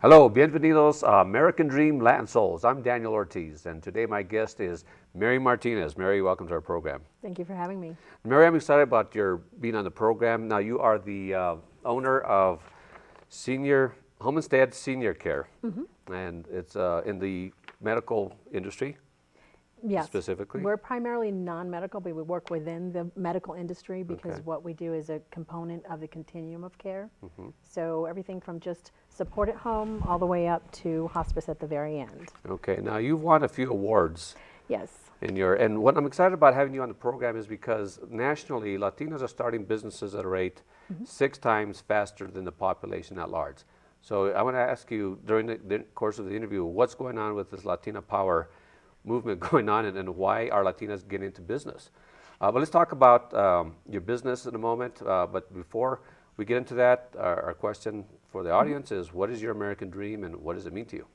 Hello, bienvenidos a American Dream Latin Souls. I'm Daniel Ortiz, and today my guest is Mary Martinez. Mary, welcome to our program. Thank you for having me. Mary, I'm excited about your being on the program. Now, you are the owner of Homestead Senior Care, and it's in the medical industry. Yes. Specifically? We're primarily non-medical, but we work within the medical industry because what we do is a component of the continuum of care. So everything from just support at home all the way up to hospice at the very end. Okay, now you've won a few awards. Yes. And what I'm excited about having you on the program is because nationally, Latinos are starting businesses at a rate 6 times faster than the population at large. So I want to ask you during the course of the interview, what's going on with this Latina Power movement going on, and why are Latinas getting into business? But let's talk about your business in a moment. But before we get into that, our question for the audience is, what is your American dream and what does it mean to you?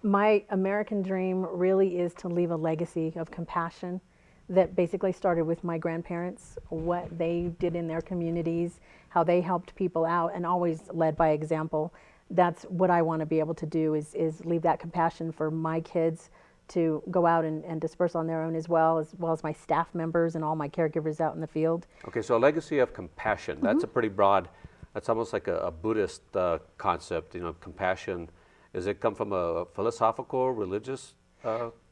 My American dream really is to leave a legacy of compassion that basically started with my grandparents, what they did in their communities, how they helped people out, and always led by example. That's what I want to be able to do is leave that compassion for my kids to go out and disperse on their own as well as my staff members and all my caregivers out in the field. Okay, so a legacy of compassion, that's a pretty broad, that's almost like a Buddhist concept, compassion. Does it come from a philosophical, religious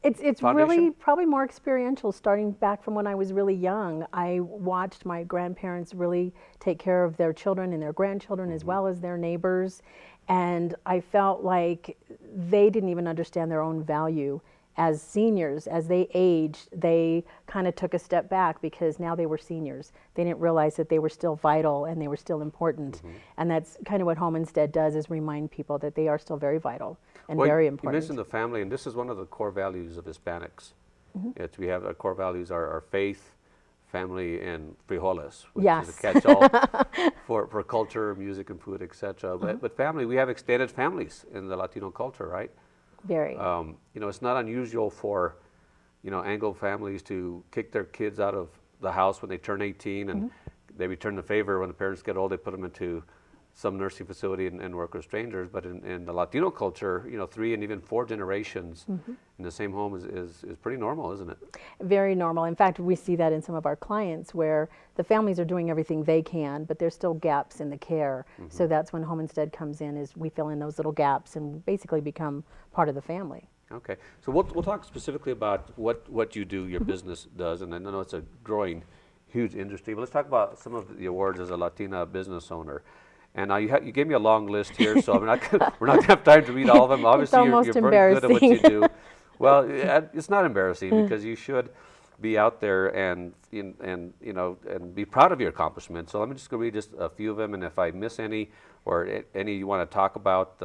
It's foundation? Really probably more experiential, starting back from when I was really young. I watched my grandparents really take care of their children and their grandchildren as well as their neighbors, and I felt like they didn't even understand their own value. As seniors, as they aged, they kind of took a step back because now they were seniors. They didn't realize that they were still vital and they were still important. And that's kind of what Homestead does, is remind people that they are still very vital and very important. You mentioned the family, and this is one of the core values of Hispanics. We have our core values are faith, family, and frijoles, which is a catch-all for culture, music, and food, etc. But family, we have extended families in the Latino culture, right? Very. It's not unusual for, Anglo families to kick their kids out of the house when they turn 18, and they return the favor when the parents get old. They put them into some nursing facility and work with strangers. But in the Latino culture, 3 and even 4 generations in the same home is pretty normal, isn't it? Very normal. In fact, we see that in some of our clients where the families are doing everything they can, but there's still gaps in the care. So that's when Homestead comes in, is we fill in those little gaps and basically become part of the family. Okay, so we'll talk specifically about what you do, your business does, and I know it's a growing, huge industry. But let's talk about some of the awards as a Latina business owner. And you gave me a long list here, so we're not going to have time to read all of them. Obviously, you're very good at what you do. Well, it's not embarrassing because you should be out there and be proud of your accomplishments. So let me just go read just a few of them, and if I miss any or any you want to talk about,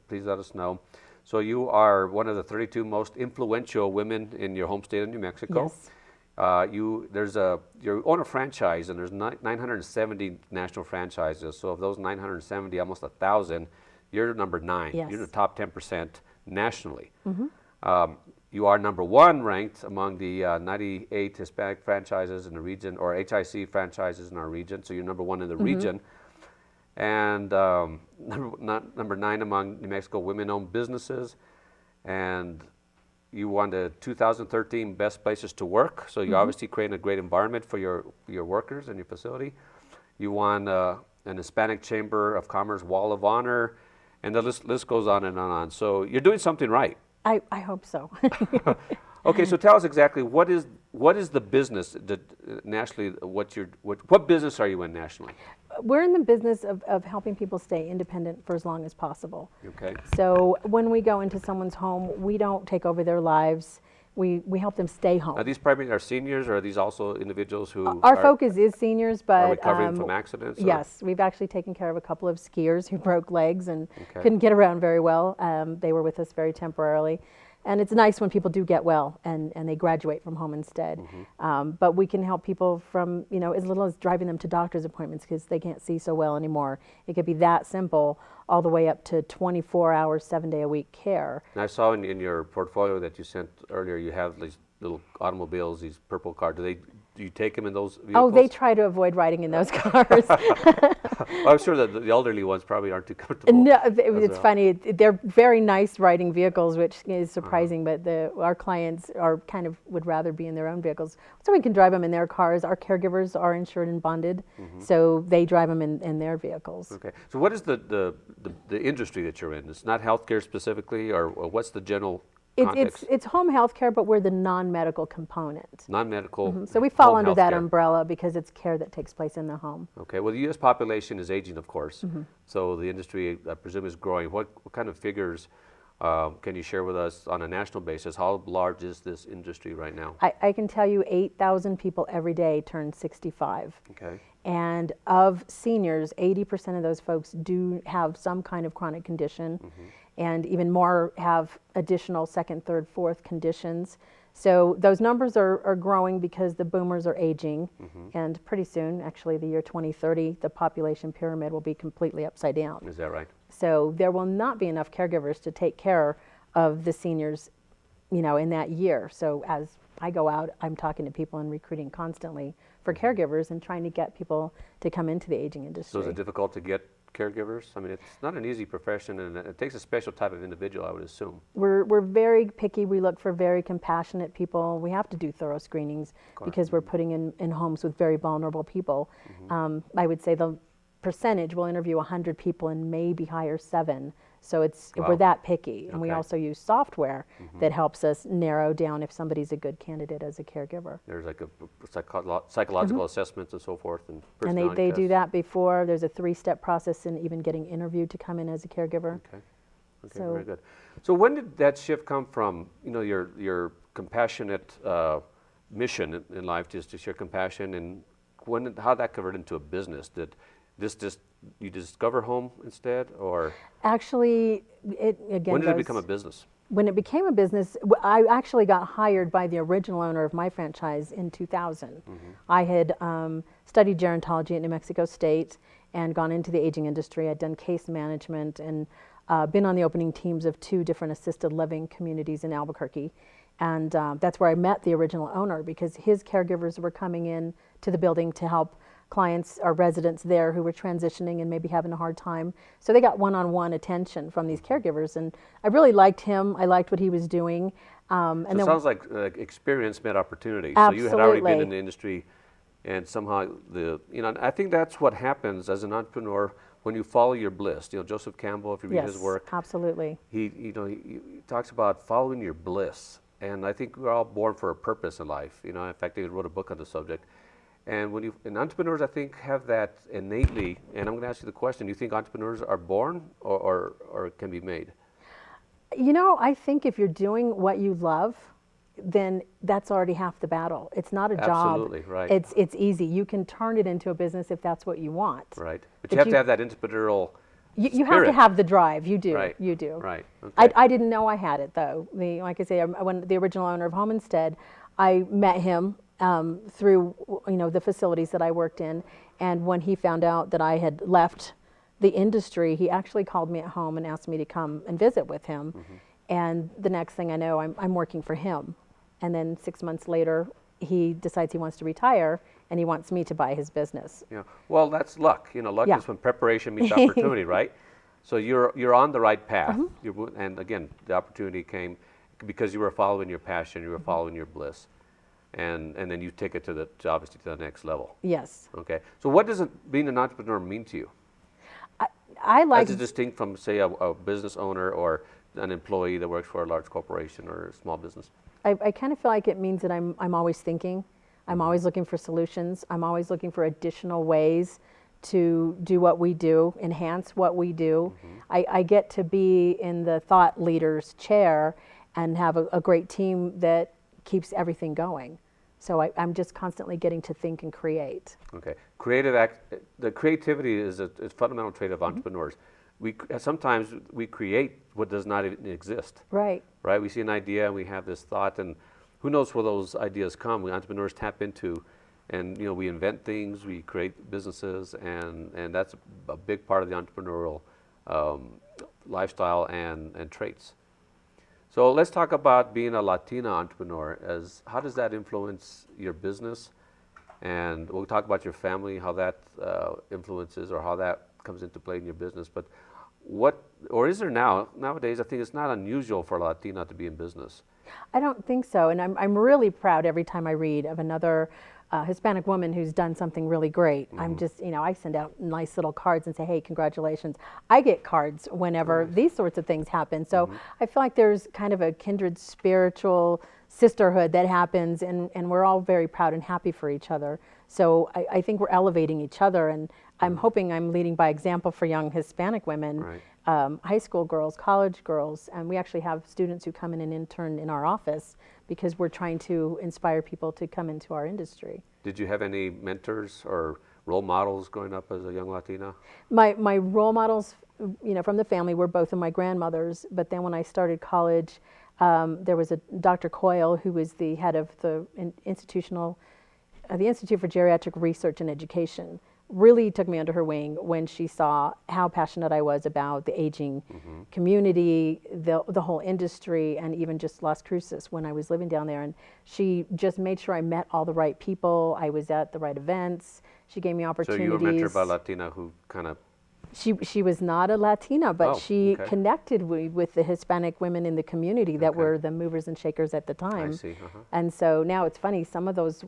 please let us know. So you are one of the 32 most influential women in your home state of New Mexico. Yes. You own a franchise, and there's 970 national franchises. So of those 970, almost 1,000, you're number 9. Yes. You're in the top 10% nationally. You are number 1 ranked among the 98 Hispanic franchises in the region, or HIC franchises in our region. So you're number 1 in the region. And number 9 among New Mexico women-owned businesses. And you won the 2013 Best Places to Work, so you're obviously creating a great environment for your workers and your facility. You won an Hispanic Chamber of Commerce Wall of Honor, and the list goes on and on. So you're doing something right. I hope so. Okay, so tell us exactly what is the business that nationally? What business are you in nationally? We're in the business of helping people stay independent for as long as possible. Okay. So when we go into someone's home, we don't take over their lives. We help them stay home. Are these primarily our seniors, or are these also individuals who Our focus is seniors, but are recovering from accidents? Yes, we've actually taken care of a couple of skiers who broke legs and couldn't get around very well. They were with us very temporarily. And it's nice when people do get well and they graduate from Homestead. But we can help people from, as little as driving them to doctor's appointments because they can't see so well anymore. It could be that simple, all the way up to 24 hours, 7-day-a-week care. And I saw in your portfolio that you sent earlier, you have these little automobiles, these purple cars. Do they do you take them in those vehicles? Oh, they try to avoid riding in those cars. Well, I'm sure that the elderly ones probably aren't too comfortable. No, it's funny. They're very nice riding vehicles, which is surprising, but our clients are kind of would rather be in their own vehicles. So we can drive them in their cars. Our caregivers are insured and bonded, so they drive them in their vehicles. Okay. So what is the industry that you're in? It's not healthcare specifically, or what's the general context? It's home health care, but we're the non-medical component. Non-medical. So we fall home under that healthcare. umbrella because it's care that takes place in the home. Okay. Well, the U.S. population is aging, of course. So the industry, I presume, is growing. What kind of figures can you share with us on a national basis? How large is this industry right now? I can tell you 8,000 people every day turn 65. Okay. And of seniors, 80% of those folks do have some kind of chronic condition, and even more have additional second, third, fourth conditions. So those numbers are growing because the boomers are aging, and pretty soon, actually the year 2030, the population pyramid will be completely upside down. Is that right? So there will not be enough caregivers to take care of the seniors, in that year. So as I go out, I'm talking to people and recruiting constantly for caregivers and trying to get people to come into the aging industry. So is it difficult to get caregivers? I mean, it's not an easy profession, and it takes a special type of individual, I would assume. We're very picky. We look for very compassionate people. We have to do thorough screenings because we're putting in homes with very vulnerable people. I would say the percentage, we'll interview 100 people and maybe hire 7. So we're that picky. And we also use software that helps us narrow down if somebody's a good candidate as a caregiver. There's like a psychological assessments and so forth. And they do that before. There's a 3-step process in even getting interviewed to come in as a caregiver. Okay, so, very good. So when did that shift come from, your compassionate mission in life, just to share compassion, and how that converted into a business? Did you discover home instead, or? Actually, when did it become a business? When it became a business, I actually got hired by the original owner of my franchise in 2000. I had studied gerontology at New Mexico State and gone into the aging industry. I'd done case management and been on the opening teams of 2 different assisted living communities in Albuquerque. And that's where I met the original owner, because his caregivers were coming in to the building to help clients or residents there who were transitioning and maybe having a hard time. So they got one-on-one attention from these caregivers, and I really liked him. I liked what he was doing. So it sounds like experience met opportunity. Absolutely. So you had already been in the industry, and somehow I think that's what happens as an entrepreneur when you follow your bliss. Joseph Campbell, if you read his work, absolutely. He talks about following your bliss, and I think we're all born for a purpose in life. In fact, he wrote a book on the subject. And and entrepreneurs, I think, have that innately. And I'm going to ask you the question: do you think entrepreneurs are born or can be made? I think if you're doing what you love, then that's already half the battle. It's not a job. Absolutely, right. It's easy. You can turn it into a business if that's what you want. Right. But you have to have that entrepreneurial you have to have the drive. You do. Right. You do. Right. Okay. I didn't know I had it, though. Like I say, when the original owner of Homestead, I met him through the facilities that I worked in, and when he found out that I had left the industry, he actually called me at home and asked me to come and visit with him. And the next thing I know, I'm working for him. And then 6 months later, he decides he wants to retire, and he wants me to buy his business. Yeah. Well, that's luck. Luck is when preparation meets opportunity, right? So you're on the right path. And again, the opportunity came because you were following your passion, you were following your bliss. And then you take it obviously to the next level. Yes. Okay. So what does being an entrepreneur mean to you? I like. As distinct from, say, a business owner or an employee that works for a large corporation or a small business? I kind of feel like it means that I'm always thinking. I'm always looking for solutions. I'm always looking for additional ways to do what we do, enhance what we do. I get to be in the thought leader's chair and have a great team that keeps everything going. So I'm just constantly getting to think and create. Okay. The creativity is a fundamental trait of entrepreneurs. Sometimes we create what does not even exist. Right. Right? We see an idea and we have this thought, and who knows where those ideas come. Entrepreneurs tap into, and we invent things, we create businesses, and that's a big part of the entrepreneurial lifestyle and traits. So let's talk about being a Latina entrepreneur. How does that influence your business, And we'll talk about your family, how that influences or how that comes into play in your business. But or is there nowadays, I think it's not unusual for a Latina to be in business. I don't think so, and I'm really proud every time I read of another Hispanic woman who's done something really great. I'm just, I send out nice little cards and say, hey, congratulations. I get cards whenever these sorts of things happen. So I feel like there's kind of a kindred spiritual sisterhood that happens, and we're all very proud and happy for each other. So I think we're elevating each other, and I'm hoping I'm leading by example for young Hispanic women, high school girls, college girls, and we actually have students who come in and intern in our office because we're trying to inspire people to come into our industry. Did you have any mentors or role models growing up as a young Latina? My role models, from the family were both of my grandmothers, but then when I started college, there was a Dr. Coyle who was the head of the Institute for Geriatric Research and Education. Really took me under her wing when she saw how passionate I was about the aging community, the whole industry, and even just Las Cruces when I was living down there. And she just made sure I met all the right people. I was at the right events. She gave me opportunities. So you were mentored by a Latina who kind of... She was not a Latina, but she connected with the Hispanic women in the community that were the movers and shakers at the time. I see. And so now it's funny, some of those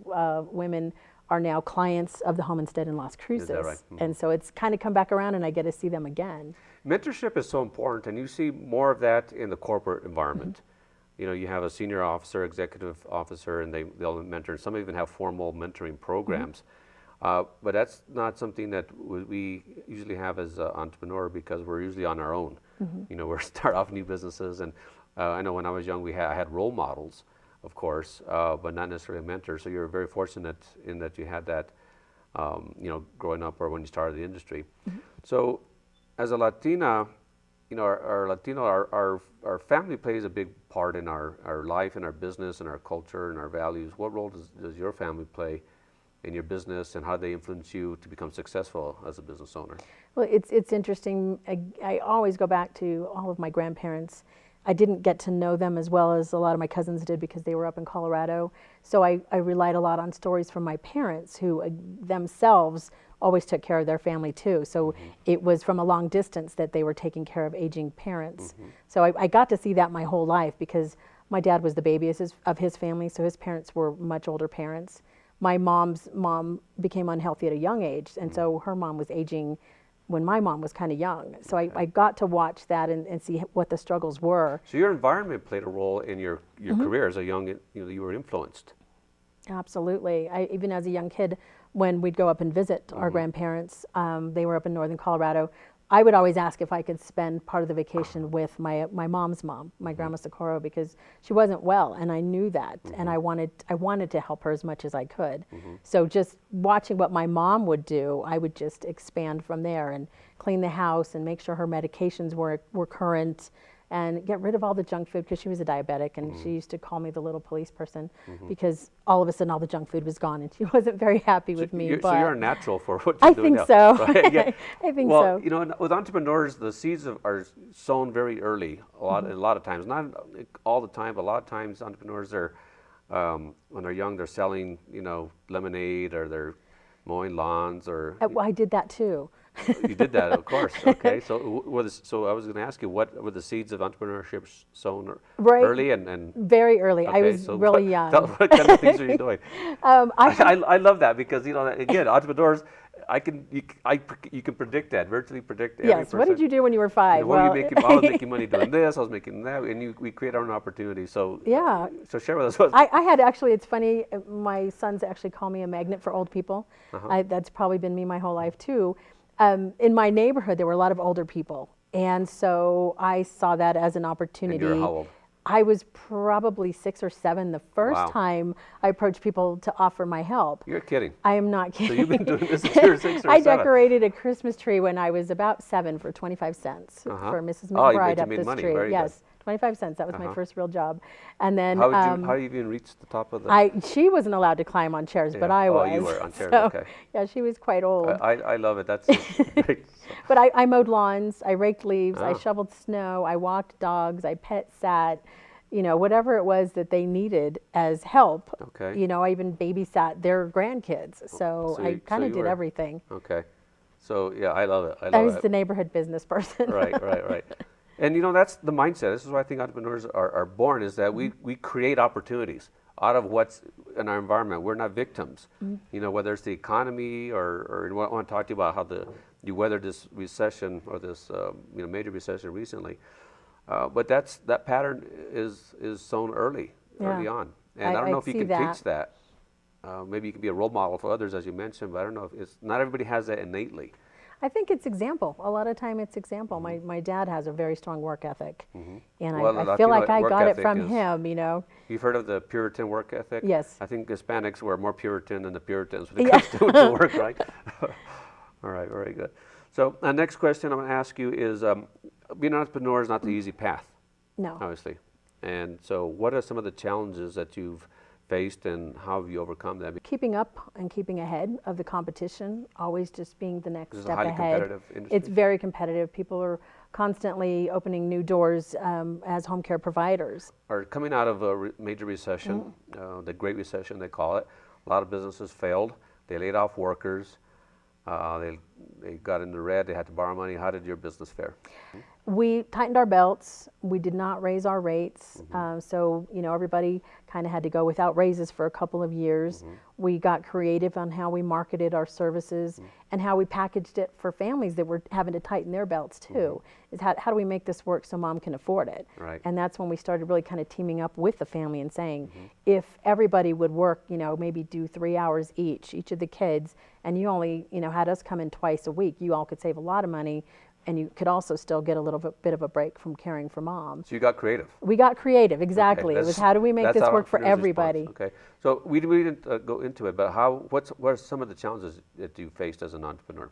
women are now clients of the Homestead in Las Cruces. Is that right? And so it's kind of come back around and I get to see them again. Mentorship is so important, and you see more of that in the corporate environment. You have a senior officer, executive officer, and they'll mentor. Some even have formal mentoring programs. But that's not something that we usually have as an entrepreneur because we're usually on our own. We're start off new businesses, and I know when I was young, I had role models, of course, but not necessarily a mentor. So you're very fortunate in that you had that, growing up or when you started the industry. So, as a Latina, our family plays a big part in our life, in our business, in our culture, and our values. What role does your family play in your business, and how they influence you to become successful as a business owner? Well, it's interesting. I always go back to all of my grandparents. I didn't get to know them as well as a lot of my cousins did because they were up in Colorado. So I relied a lot on stories from my parents who themselves always took care of their family too. So it was from a long distance that they were taking care of aging parents. So I got to see that my whole life because my dad was the baby of his family, so his parents were much older parents. My mom's mom became unhealthy at a young age, and so her mom was aging when my mom was kind of young. So I got to watch that and see what the struggles were. So your environment played a role in your career as a young, you were influenced. Absolutely. Even as a young kid, when we'd go up and visit our grandparents, they were up in northern Colorado, I would always ask if I could spend part of the vacation with my mom's mom, my grandma Socorro, because she wasn't well, and I knew that, and I wanted to help her as much as I could. So just watching what my mom would do, I would just expand from there and clean the house and make sure her medications were current, and get rid of all the junk food because she was a diabetic, and she used to call me the little police person because all of a sudden all the junk food was gone, and she wasn't very happy with me. So you're a natural for what you're doing now. I think so. Well, with entrepreneurs, the seeds are sown very early. A lot of times, not all the time, but a lot of times entrepreneurs are when they're young, they're selling lemonade, or they're mowing lawns, or. Well, I did that too. You did that, of course. Okay, so I was going to ask you, what were the seeds of entrepreneurship sown early and very early? Okay, I was really young. What kind of things are you doing? I love that because again, entrepreneurs, you can predict that, virtually predict. Every person. What did you do when you were 5? I was making money doing this. I was making that, and we create our own opportunity. So yeah. So share with us. I had actually. It's funny. My sons actually call me a magnet for old people. That's probably been me my whole life too. In my neighborhood, there were a lot of older people, and so I saw that as an opportunity. And you're how old? I was probably 6 or 7 the first time I approached people to offer my help. You're kidding. I am not kidding. So you've been doing this since you were 6 or 7. I decorated a Christmas tree when I was about 7 for 25 cents for Mrs. McBride up the street. Very yes. Good. 25 cents. That was my first real job. And then how you even reached the top of the? She wasn't allowed to climb on chairs, but I was. Oh, you were on chairs. So, okay. Yeah, she was quite old. I love it. That's great. But I mowed lawns. I raked leaves. I shoveled snow. I walked dogs. I pet sat. whatever it was that they needed as help. Okay. I even babysat their grandkids. So I kind of did everything. Okay. So yeah, I love it. I was the neighborhood business person. Right. And that's the mindset. This is why I think entrepreneurs are born, is that we create opportunities out of what's in our environment. We're not victims. Whether it's the economy or I want to talk to you about how you weathered this recession or this major recession recently. But that pattern is sown early on. And I don't know if you can teach that. Maybe you can be a role model for others, as you mentioned, but I don't know if not everybody has that innately. I think it's example. A lot of time it's example. My dad has a very strong work ethic, and I feel like I got it from him. You've heard of the Puritan work ethic? Yes. I think Hispanics were more Puritan than the Puritans when it comes to work, right? All right, very good. So the next question I'm going to ask you is, being an entrepreneur is not the easy path. No. Obviously. And so what are some of the challenges that you've faced, and how have you overcome them? Keeping up and keeping ahead of the competition, always just being the next step ahead. It's a highly competitive industry. It's very competitive. People are constantly opening new doors as home care providers. Are coming out of a major recession, the Great Recession they call it. A lot of businesses failed. They laid off workers. They got in the red. They had to borrow money. How did your business fare? We tightened our belts. We did not raise our rates. So, everybody kind of had to go without raises for a couple of years. We got creative on how we marketed our services and how we packaged it for families that were having to tighten their belts too. Is how do we make this work so mom can afford it? Right. And that's when we started really kind of teaming up with the family and saying, if everybody would work, maybe do 3 hours each of the kids, and you only, had us come in twice a week, you all could save a lot of money. And you could also still get a little bit of a break from caring for mom. So you got creative. We got creative, exactly. It was how do we make this work for everybody? Okay. So we didn't go into it, but what are some of the challenges that you faced as an entrepreneur?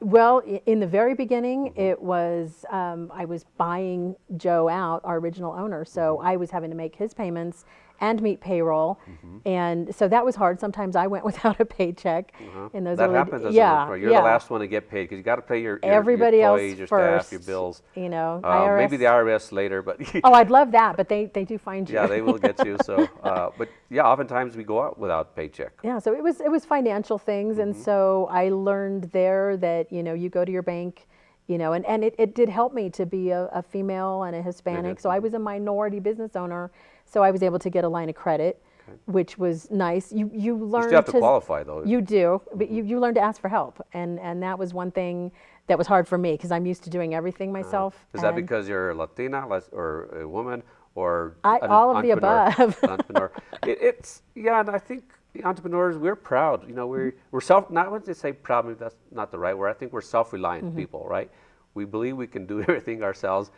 Well, in the very beginning, it was I was buying Joe out, our original owner, so I was having to make his payments and meet payroll, and so that was hard. Sometimes I went without a paycheck. In those that early happens as an entrepreneur. You're the last one to get paid because you got to pay your everybody employees, else your first, staff, your bills. IRS. Maybe the IRS later, but oh, I'd love that, but they do find you. Yeah, they will get you. So, but yeah, oftentimes we go out without paycheck. Yeah, so it was financial things, and so I learned there that you go to your bank. And it did help me to be a female and a Hispanic. So I was a minority business owner, so I was able to get a line of credit, which was nice. You learn you still have to qualify though. You do, but you learn to ask for help, and that was one thing that was hard for me because I'm used to doing everything myself. Is that because you're a Latina or a woman or all of the above? Entrepreneur. And I think entrepreneurs, we're proud. We're self. Not when they say proud, maybe that's not the right word. I think we're self-reliant people, right? We believe we can do everything ourselves,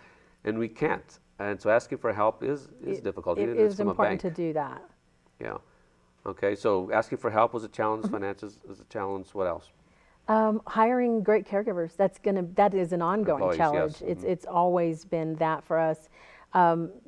and we can't. And so asking for help is difficult. It is important to do that. Yeah. Okay. So asking for help was a challenge. Finances is a challenge. What else? Hiring great caregivers. That is an ongoing challenge. Yes. It's always been that for us,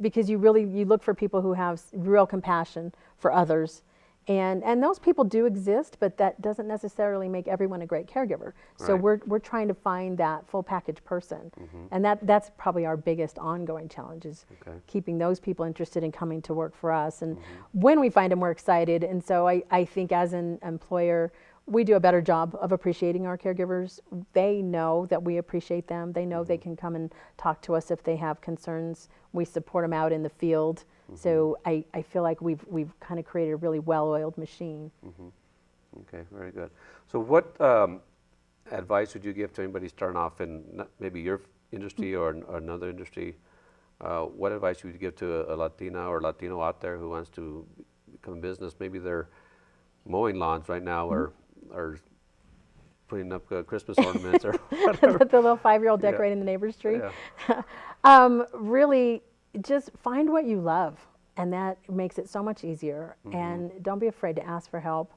because you look for people who have real compassion for others. And those people do exist, but that doesn't necessarily make everyone a great caregiver. So we're trying to find that full package person, and that's probably our biggest ongoing challenge is keeping those people interested in coming to work for us. And when we find them, we're excited. And so I think as an employer, we do a better job of appreciating our caregivers. They know that we appreciate them. They know they can come and talk to us if they have concerns. We support them out in the field. So I feel like we've kind of created a really well-oiled machine. Okay, very good. So what advice would you give to anybody starting off in maybe your industry or another industry? What advice would you give to a Latina or Latino out there who wants to become a business? Maybe they're mowing lawns right now or putting up Christmas ornaments or whatever. The little 5-year-old decorating the neighbor's tree. Really, just find what you love, and that makes it so much easier. And don't be afraid to ask for help,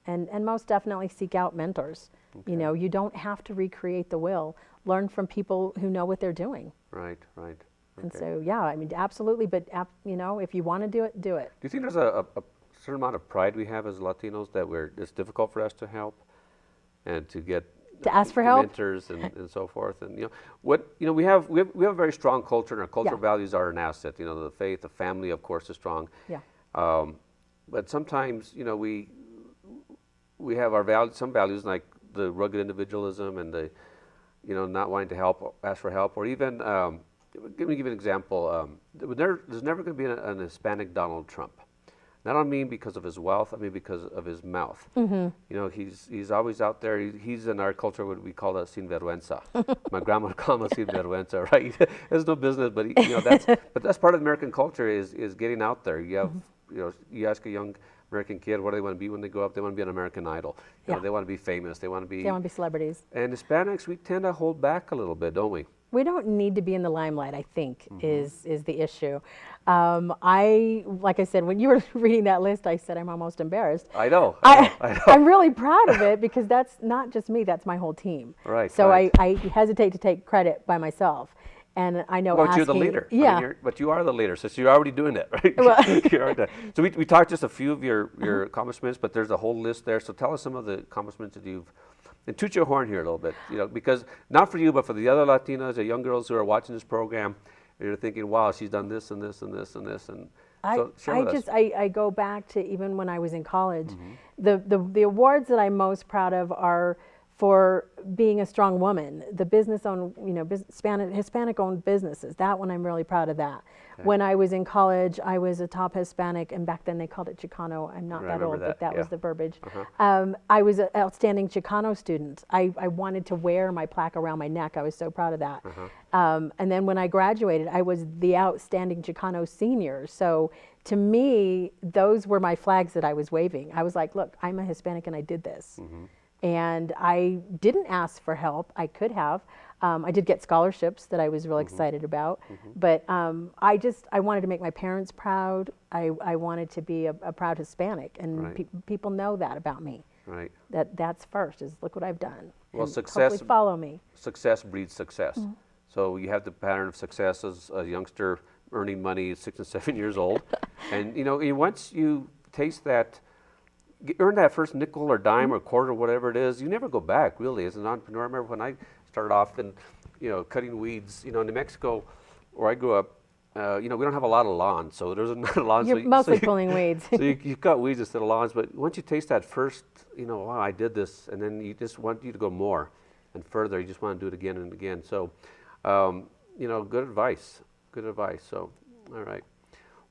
and most definitely seek out mentors. You don't have to recreate the wheel. Learn from people who know what they're doing. Right. Okay. And so, absolutely. But if you want to do it, do it. Do you think there's a certain amount of pride we have as Latinos that it's difficult for us to help and to get To ask for help? mentors and so forth. And we have a very strong culture, and our cultural values are an asset. The faith, the family, of course, is strong. Yeah. But sometimes, we have our values, some values like the rugged individualism and the, not wanting to help, ask for help, or even, let me give you an example. There's never going to be an Hispanic Donald Trump. And I don't mean because of his wealth, I mean because of his mouth. He's always out there. He's in our culture what we call a sinvergüenza. My grandma would call him a sinvergüenza, right? There's no business, but that's part of American culture is getting out there. You have, you ask a young American kid what do they want to be when they grow up. They want to be an American Idol. They want to be famous. They want to be celebrities. And Hispanics, we tend to hold back a little bit, don't we? We don't need to be in the limelight, I think, is the issue. Like I said, when you were reading that list, I said I'm almost embarrassed. I know. I'm really proud of it because that's not just me, that's my whole team. Right. So right. I hesitate to take credit by myself. And I know Well, you're the leader. Yeah. But you are the leader, so you're already doing it, right? Well, so we talked just a few of your accomplishments, but there's a whole list there. So tell us some of the accomplishments that you've, and toot your horn here a little bit, because not for you, but for the other Latinas, the young girls who are watching this program, and you're thinking, wow, she's done this and this and this and this, and so share with us. I go back to even when I was in college. The awards that I'm most proud of are for being a strong woman, the business-owned, Hispanic-owned businesses. That one, I'm really proud of that. Okay. When I was in college, I was a top Hispanic, and back then they called it Chicano. I'm not that old, but that was the verbiage. I was an outstanding Chicano student. I wanted to wear my plaque around my neck. I was so proud of that. And then when I graduated, I was the outstanding Chicano senior. So to me, those were my flags that I was waving. I was like, look, I'm a Hispanic and I did this. And I didn't ask for help. I could have. I did get scholarships that I was really excited about. But I wanted to make my parents proud. I wanted to be a proud Hispanic. And people know that about me. Right. That's first, is look what I've done. Well, and success. Hopefully follow me. Success breeds success. So you have the pattern of success as a youngster earning money at 6 and 7 years old. And, once you taste that, earn that first nickel or dime or quarter or whatever it is, you never go back, really, as an entrepreneur. I remember when I started off in, cutting weeds, in New Mexico, where I grew up, we don't have a lot of lawns, so there's not a lawn. You're mostly pulling weeds. So you cut weeds instead of lawns, but once you taste that first, wow, I did this, and then you just want you to go more and further. You just want to do it again and again. So, good advice. Good advice. So, all right.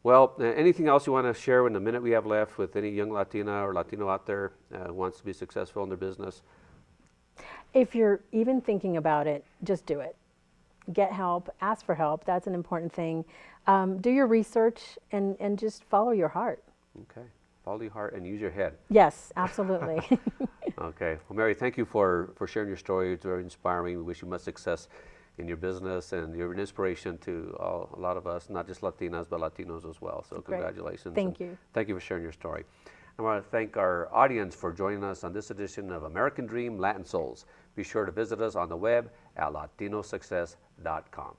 Well, anything else you want to share in the minute we have left with any young Latina or Latino out there who wants to be successful in their business? If you're even thinking about it, just do it. Get help, ask for help. That's an important thing. Do your research and just follow your heart. Okay. Follow your heart and use your head. Yes, absolutely. Okay. Well, Mary, thank you for sharing your story. It's very inspiring. We wish you much success in your business, and you're an inspiration to a lot of us, not just Latinas, but Latinos as well. So congratulations. Thank you. Thank you for sharing your story. I want to thank our audience for joining us on this edition of American Dream Latin Souls. Be sure to visit us on the web at latinosuccess.com.